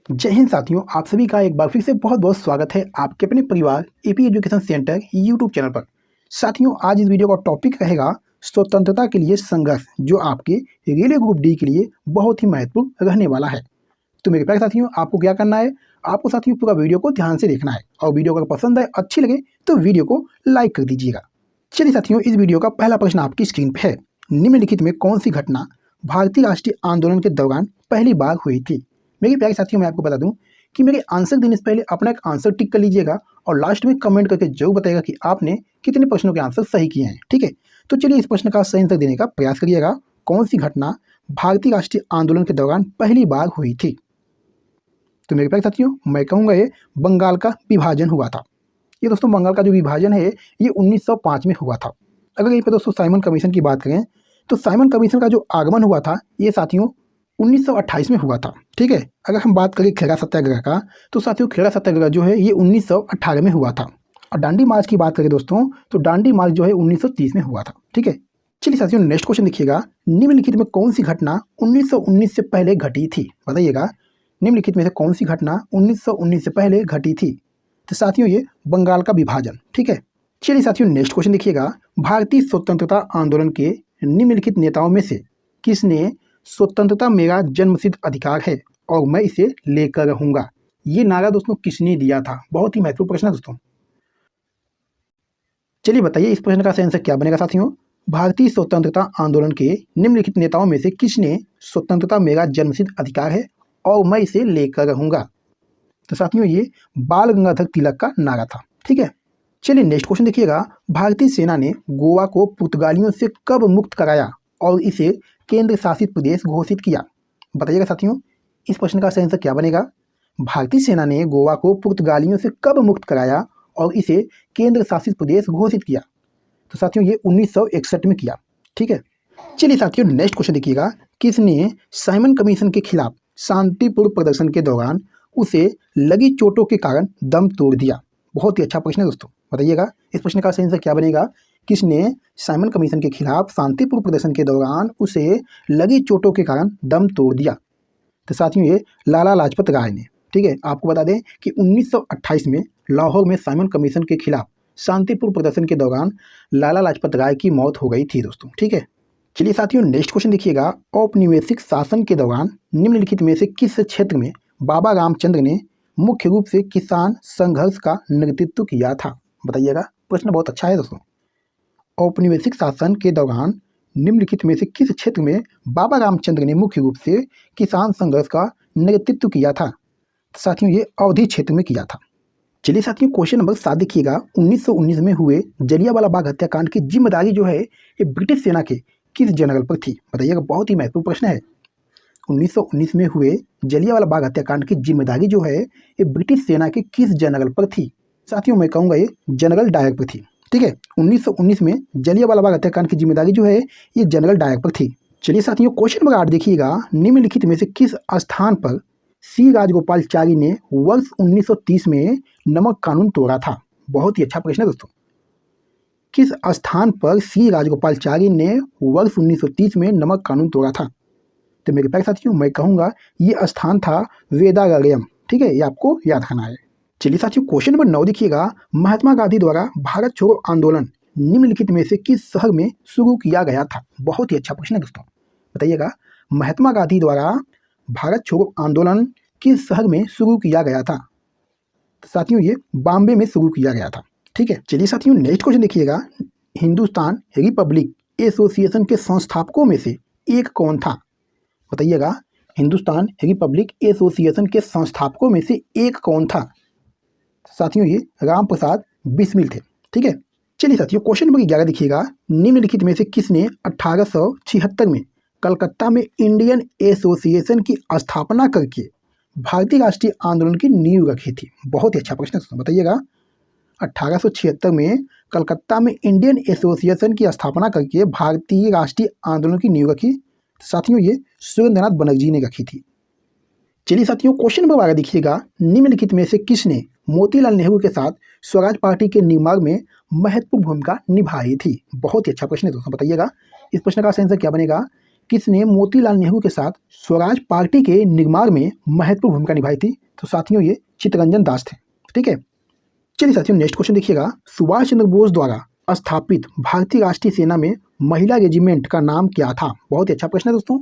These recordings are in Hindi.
जय हिंद साथियों, आप सभी का एक बार फिर से बहुत बहुत स्वागत है आपके अपने परिवार AP education centre YouTube channel पर। साथियों, आज इस वीडियो का टॉपिक रहेगा स्वतंत्रता के लिए संघर्ष, जो आपके रेलवे ग्रुप डी के लिए बहुत ही महत्वपूर्ण रहने वाला है। तो मेरे प्यारे साथियों, आपको क्या करना है, आपको साथियों पूरा वीडियो को ध्यान से देखना है और वीडियो अगर पसंद आए, अच्छी लगे तो वीडियो को लाइक कर दीजिएगा। चलिए साथियों, इस वीडियो का पहला प्रश्न आपकी स्क्रीन पर है। निम्नलिखित में कौन सी घटना भारतीय राष्ट्रीय आंदोलन के दौरान पहली बार हुई थी? मेरे प्यारे साथियों, मैं आपको बता दूं कि मेरे आंसर देने से पहले अपना एक आंसर टिक कर लीजिएगा और लास्ट में कमेंट करके जरूर बताइएगा कि आपने कितने प्रश्नों के आंसर सही किए हैं। ठीक है, तो चलिए इस प्रश्न का सही आंसर देने का प्रयास करिएगा। कौन सी घटना भारतीय राष्ट्रीय आंदोलन के दौरान पहली बार हुई थी? तो मेरे प्यारे साथियों, मैं कहूँगा ये बंगाल का विभाजन हुआ था। ये दोस्तों बंगाल का जो विभाजन है ये 1905 में हुआ था। अगर यहीं पर दोस्तों साइमन कमीशन की बात करें तो साइमन कमीशन का जो आगमन हुआ था ये साथियों 1928 में हुआ था। ठीक है, अगर हम बात करें खेड़ा सत्याग्रह का तो साथियों खेड़ा सत्याग्रह जो है ये 1918 में हुआ था। और डांडी मार्च की बात करें दोस्तों तो डांडी मार्च जो है 1930 में हुआ था। ठीक है, चलिए साथियों नेक्स्ट क्वेश्चन देखिएगा। निम्नलिखित में कौन सी घटना 1919 से पहले घटी थी? बताइएगा, निम्नलिखित में से कौन सी घटना 1919 से पहले घटी थी? तो साथियों ये बंगाल का विभाजन। ठीक है, चलिए साथियों नेक्स्ट क्वेश्चन देखिएगा। भारतीय स्वतंत्रता आंदोलन के निम्नलिखित नेताओं में से किसने स्वतंत्रता मेरा जन्मसिद्ध अधिकार है और मैं इसे लेकर रहूंगा, ये नारा दोस्तों किसने दिया था? बहुत ही महत्वपूर्ण प्रश्न है दोस्तों। चलिए बताइए इस प्रश्न का सही आंसर क्या बनेगा साथियों। भारतीय स्वतंत्रता आंदोलन के निम्नलिखित नेताओं में से किसने स्वतंत्रता मेरा जन्मसिद्ध अधिकार है और मैं इसे लेकर रहूंगा? तो साथियों ये बाल गंगाधर तिलक का नारा था। ठीक है, चलिए नेक्स्ट क्वेश्चन देखिएगा। भारतीय सेना ने गोवा को पुर्तगालियों से कब मुक्त कराया और इसे केंद्र शासित प्रदेश घोषित किया? बताइएगा साथियों इस प्रश्न का सही आंसर क्या बनेगा। भारतीय सेना ने गोवा को पुर्तगालियों से कब मुक्त कराया और इसे केंद्र शासित प्रदेश घोषित किया? तो साथियों ये 1961 में किया। ठीक है, चलिए साथियों नेक्स्ट क्वेश्चन देखिएगा। किसने साइमन कमीशन के खिलाफ शांतिपूर्ण प्रदर्शन के दौरान उसे लगी चोटों के कारण दम तोड़ दिया? बहुत ही अच्छा प्रश्न है दोस्तों, बताइएगा इस प्रश्न का सही आंसर क्या बनेगा। किसने साइमन कमीशन के खिलाफ शांतिपूर्ण प्रदर्शन के दौरान उसे लगी चोटों के कारण दम तोड़ दिया? तो साथियों ये लाला लाजपत राय ने। ठीक है, आपको बता दें कि 1928 में लाहौर में साइमन कमीशन के खिलाफ शांतिपूर्ण प्रदर्शन के दौरान लाला लाजपत राय की मौत हो गई थी दोस्तों। ठीक है, चलिए साथियों नेक्स्ट क्वेश्चन देखिएगा। औपनिवेशिक शासन के दौरान निम्नलिखित में से किस क्षेत्र में बाबा रामचंद्र ने मुख्य रूप से किसान संघर्ष का नेतृत्व किया था? बताइएगा, प्रश्न बहुत अच्छा है दोस्तों। औपनिवेशिक शासन के दौरान निम्नलिखित में से किस क्षेत्र में बाबा रामचंद्र ने मुख्य रूप से किसान संघर्ष का नेतृत्व किया था? साथियों ये अवधी क्षेत्र में किया था। चलिए साथियों क्वेश्चन नंबर 7 देखिएगा। 1919 में हुए जलियांवाला बाग हत्याकांड की जिम्मेदारी जो है ये ब्रिटिश सेना के किस जनरल पर थी? बताइएगा, बहुत ही महत्वपूर्ण प्रश्न है। 1919 में हुए जलियांवाला बाग हत्याकांड की जिम्मेदारी जो है ये ब्रिटिश सेना के किस जनरल पर थी? साथियों मैं कहूँगा ये जनरल डायर पर थी। ठीक है, 1919 में जलियांवाला बाग हत्याकांड की जिम्मेदारी जो है ये जनरल डायर पर थी। चलिए साथियों क्वेश्चन नंबर 8 देखिएगा। निम्नलिखित में से किस स्थान पर सी राजगोपालाचारी ने वर्ष 1930 में नमक कानून तोड़ा था? बहुत ही अच्छा प्रश्न है दोस्तों। किस स्थान पर सी राजगोपालाचारी ने वर्ष 1930 में नमक कानून तोड़ा था? तो मेरे प्यारे साथियों मैं कहूँगा ये स्थान था वेदारण्यम। ठीक है, ये आपको याद रखना है। चलिए साथियों क्वेश्चन नंबर 9 देखिएगा। महात्मा गांधी द्वारा भारत छोड़ो आंदोलन निम्नलिखित में से किस शहर में शुरू किया गया था? बहुत ही अच्छा प्रश्न है दोस्तों, बताइएगा महात्मा गांधी द्वारा भारत छोड़ो आंदोलन किस शहर में शुरू किया गया था? तो साथियों ये बॉम्बे में शुरू किया गया था। ठीक है, चलिए साथियों नेक्स्ट क्वेश्चन देखिएगा। हिंदुस्तान रिपब्लिक एसोसिएशन के संस्थापकों में से एक कौन था? बताइएगा, हिंदुस्तान रिपब्लिक एसोसिएशन के संस्थापकों में से एक कौन था? साथियों ये राम प्रसाद बिस्मिल थे। ठीक है, चलिए साथियों क्वेश्चन नंबर 11 देखिएगा। निम्नलिखित में से किसने 1876 में कलकत्ता में इंडियन एसोसिएशन की स्थापना करके भारतीय राष्ट्रीय आंदोलन की नींव रखी थी? बहुत ही अच्छा प्रश्न है, बताइएगा 1876 में कलकत्ता में इंडियन एसोसिएशन की स्थापना करके भारतीय राष्ट्रीय आंदोलन की नींव रखी? साथियों ये सुरेंद्रनाथ बनर्जी ने रखी थी। चलिए साथियों क्वेश्चन नंबर 12 देखिएगा। निम्नलिखित में से किसने मोतीलाल नेहरू के साथ स्वराज पार्टी के निर्माण में महत्वपूर्ण भूमिका निभाई थी? बहुत ही अच्छा प्रश्न है दोस्तों, बताइएगा इस प्रश्न का आंसर क्या बनेगा। किसने मोतीलाल नेहरू के साथ स्वराज पार्टी के निर्माण में महत्वपूर्ण भूमिका निभाई थी? तो साथियों ये चित्तरंजन दास थे। ठीक है, चलिए साथियों नेक्स्ट क्वेश्चन देखिएगा। सुभाष चंद्र बोस द्वारा स्थापित भारतीय राष्ट्रीय सेना में महिला रेजिमेंट का नाम क्या था? बहुत ही अच्छा प्रश्न है दोस्तों।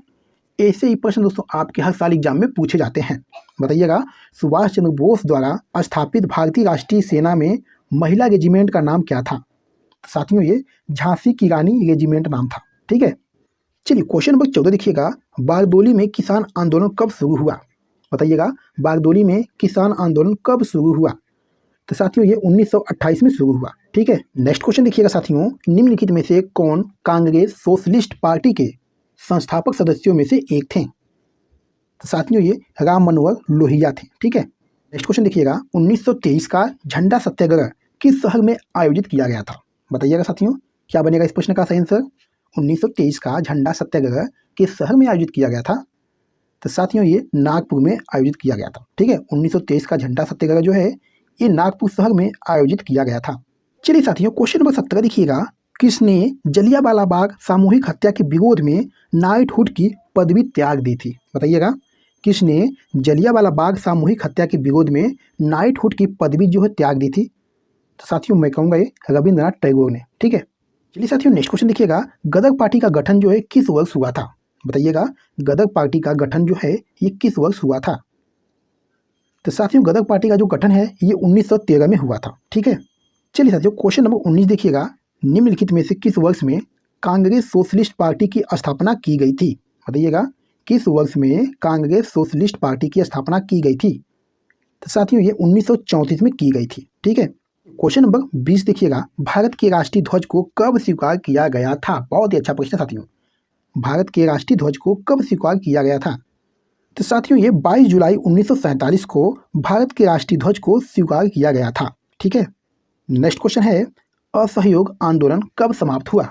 ऐसे ही प्रश्न दोस्तों आपके हर साल एग्जाम में पूछे जाते हैं। बताइएगा, सुभाष चंद्र बोस द्वारा स्थापित भारतीय राष्ट्रीय सेना में महिला रेजिमेंट का नाम क्या था? साथियों ये झांसी की रानी रेजिमेंट नाम था। ठीक है, चलिए क्वेश्चन नंबर 14 देखिएगा। बारदोली में किसान आंदोलन कब शुरू हुआ? बताइएगा, बारदोली में किसान आंदोलन कब शुरू हुआ? तो साथियों ये 1928 में शुरू हुआ। ठीक है, नेक्स्ट क्वेश्चन देखिएगा साथियों। निम्नलिखित में से कौन कांग्रेस सोशलिस्ट पार्टी के संस्थापक सदस्यों में से एक थे? तो साथियों ये राम मनोहर लोहिया थे। ठीक है, नेक्स्ट क्वेश्चन देखिएगा। 1923 का झंडा सत्याग्रह किस शहर में आयोजित किया गया था? बताइएगा साथियों, क्या बनेगा इस प्रश्न का सही आंसर? 1923 का झंडा सत्याग्रह किस शहर में आयोजित किया गया था? तो साथियों ये नागपुर में आयोजित किया गया था। ठीक है, 1923 का झंडा सत्याग्रह जो है ये नागपुर शहर में आयोजित किया गया था। चलिए साथियों क्वेश्चन नंबर 17 देखिएगा। किसने जलियांवाला बाग सामूहिक हत्या के विरोध में नाइटहुड की पदवी त्याग दी थी? बताइएगा, किसने जलियांवाला बाग सामूहिक हत्या के विरोध में नाइटहुड की पदवी जो है त्याग दी थी? तो साथियों मैं कहूँगा ये रविंद्रनाथ टैगोर ने। ठीक है, चलिए साथियों नेक्स्ट क्वेश्चन देखिएगा। गदर पार्टी का गठन जो है किस वर्ष हुआ था? बताइएगा, गदर पार्टी का गठन जो है ये किस वर्ष हुआ था? तो साथियों गदर पार्टी का जो गठन है ये 1913 में हुआ था। ठीक है, चलिए साथियों क्वेश्चन नंबर 19 देखिएगा। निम्नलिखित में से किस वर्ष में कांग्रेस सोशलिस्ट पार्टी की स्थापना की गई थी? बताइएगा, किस वर्ष में कांग्रेस सोशलिस्ट पार्टी की स्थापना की गई थी? तो साथियों ये 1934 में की गई थी। ठीक है, क्वेश्चन नंबर 20 देखिएगा। भारत के राष्ट्रीय ध्वज को कब स्वीकार किया गया था? बहुत ही अच्छा प्रश्न साथियों। भारत के राष्ट्रीय ध्वज को कब स्वीकार किया गया था? तो साथियों ये 22 जुलाई 1947 को भारत के राष्ट्रीय ध्वज को स्वीकार किया गया था। ठीक है, नेक्स्ट क्वेश्चन है असहयोग आंदोलन कब समाप्त हुआ?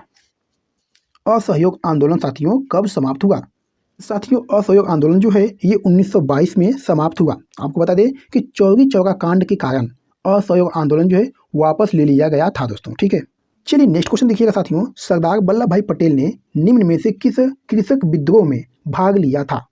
असहयोग आंदोलन साथियों कब समाप्त हुआ? साथियों असहयोग आंदोलन जो है ये 1922 में समाप्त हुआ। आपको बता दें कि चौरी चौरा कांड के कारण असहयोग आंदोलन जो है वापस ले लिया गया था दोस्तों। ठीक है, चलिए नेक्स्ट क्वेश्चन देखिएगा साथियों। सरदार वल्लभ भाई पटेल ने निम्न में से किस कृषक विद्रोह में भाग लिया था?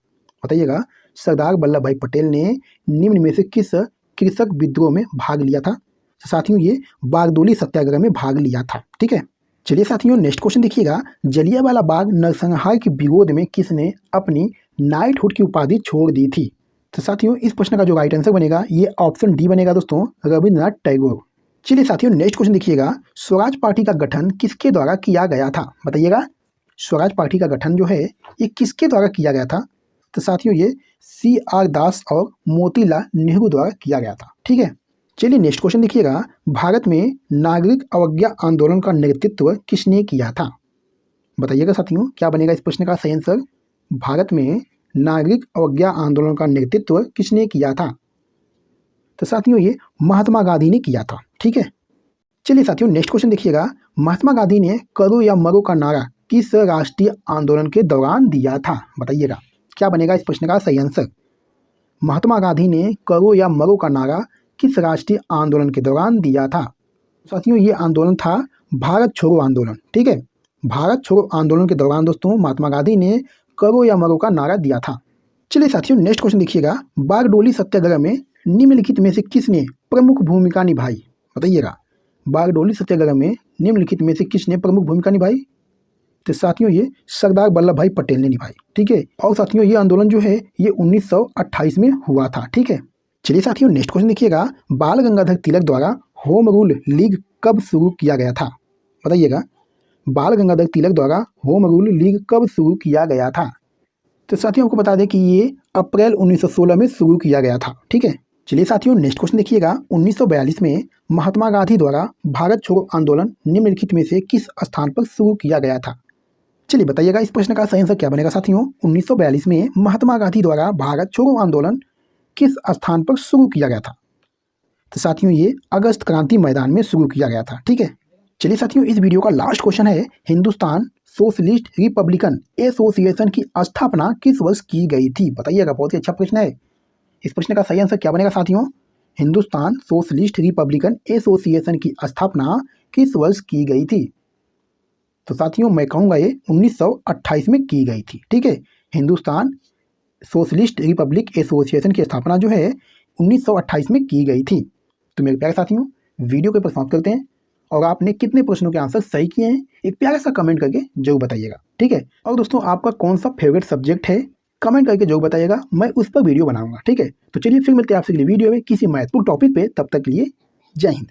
बताइएगा, सरदार वल्लभ भाई पटेल ने निम्न में से किस कृषक विद्रोह में भाग लिया था? साथियों ये बारदोली सत्याग्रह में भाग लिया था। ठीक है, चलिए साथियों नेक्स्ट क्वेश्चन देखिएगा। जलियांवाला बाग नरसंहार के विरोध में किसने अपनी नाइटहुड की उपाधि छोड़ दी थी? तो साथियों इस प्रश्न का जो राइट आंसर बनेगा ये ऑप्शन डी बनेगा दोस्तों, रविंद्रनाथ टैगोर। चलिए साथियों नेक्स्ट क्वेश्चन देखिएगा। स्वराज पार्टी का गठन किसके द्वारा किया गया था? बताइएगा, स्वराज पार्टी का गठन जो है ये किसके द्वारा किया गया था? तो साथियों ये CR दास और मोतीलाल नेहरू द्वारा किया गया था। ठीक है, चलिए नेक्स्ट क्वेश्चन देखिएगा। भारत में नागरिक अवज्ञा आंदोलन का नेतृत्व किसने किया था? बताइएगा साथियों, क्या बनेगा इस प्रश्न का सही आंसर? भारत में नागरिक अवज्ञा आंदोलन का नेतृत्व किसने किया था? तो साथियों ये महात्मा गांधी ने किया था। ठीक है, चलिए साथियों नेक्स्ट क्वेश्चन देखिएगा। महात्मा गांधी ने करो या मरो का नारा किस राष्ट्रीय आंदोलन के दौरान दिया था? बताइएगा, क्या बनेगा इस प्रश्न का सही आंसर? महात्मा गांधी ने करो या मरो का नारा किस राष्ट्रीय आंदोलन के दौरान दिया था? साथियों ये आंदोलन था भारत छोड़ो आंदोलन। ठीक है, भारत छोड़ो आंदोलन के दौरान दोस्तों महात्मा गांधी ने करो या मरो का नारा दिया था। चलिए साथियों नेक्स्ट क्वेश्चन देखिएगा। बारडोली सत्याग्रह में निम्नलिखित में से किसने प्रमुख भूमिका निभाई? बताइएगा, बारडोली सत्याग्रह में निम्नलिखित में से किसने प्रमुख भूमिका निभाई? तो साथियों ये सरदार वल्लभ भाई पटेल ने निभाई। ठीक है, और साथियों ये आंदोलन जो है ये 1928 में हुआ था। ठीक है, चलिए साथियों नेक्स्ट क्वेश्चन देखिएगा। बाल गंगाधर तिलक द्वारा होम रूल लीग कब शुरू किया गया था? बताइएगा, बाल गंगाधर तिलक द्वारा होम रूल लीग कब शुरू किया गया था? तो साथियों आपको बता दें कि ये अप्रैल 1916 में शुरू किया गया था। ठीक है, चलिए साथियों नेक्स्ट क्वेश्चन देखिएगा। 1942 में महात्मा गांधी द्वारा भारत छोड़ो आंदोलन निम्नलिखित में से किस स्थान पर शुरू किया गया था? चलिए बताइएगा इस प्रश्न का सही आंसर क्या बनेगा साथियों? 1942 में महात्मा गांधी द्वारा भारत छोड़ो आंदोलन किस स्थान पर शुरू किया गया था? तो साथियों ये अगस्त क्रांति मैदान में शुरू किया गया था। ठीक है, चलिए साथियों इस वीडियो का लास्ट क्वेश्चन है, हिंदुस्तान सोशलिस्ट रिपब्लिकन एसोसिएशन की स्थापना किस वर्ष की गई थी? बताइएगा, बहुत ही अच्छा प्रश्न है। इस प्रश्न का सही आंसर क्या बनेगा साथियों? हिंदुस्तान सोशलिस्ट रिपब्लिकन एसोसिएशन की स्थापना किस वर्ष की गई थी? तो साथियों मैं कहूँगा ये 1928 में की गई थी। ठीक है, हिंदुस्तान सोशलिस्ट रिपब्लिक एसोसिएशन की स्थापना जो है 1928 में की गई थी। तो मेरे प्यारे साथियों वीडियो के ऊपर समाप्त करते हैं, और आपने कितने प्रश्नों के आंसर सही किए हैं एक प्यारा सा कमेंट करके जरूर बताइएगा। ठीक है, और दोस्तों आपका कौन सा फेवरेट सब्जेक्ट है कमेंट करके जरूर बताइएगा, मैं उस पर वीडियो बनाऊंगा। ठीक है, तो चलिए फिर मिलते हैं आपसे अगली वीडियो में किसी महत्वपूर्ण टॉपिक पे। तब तक के लिए जय हिंद।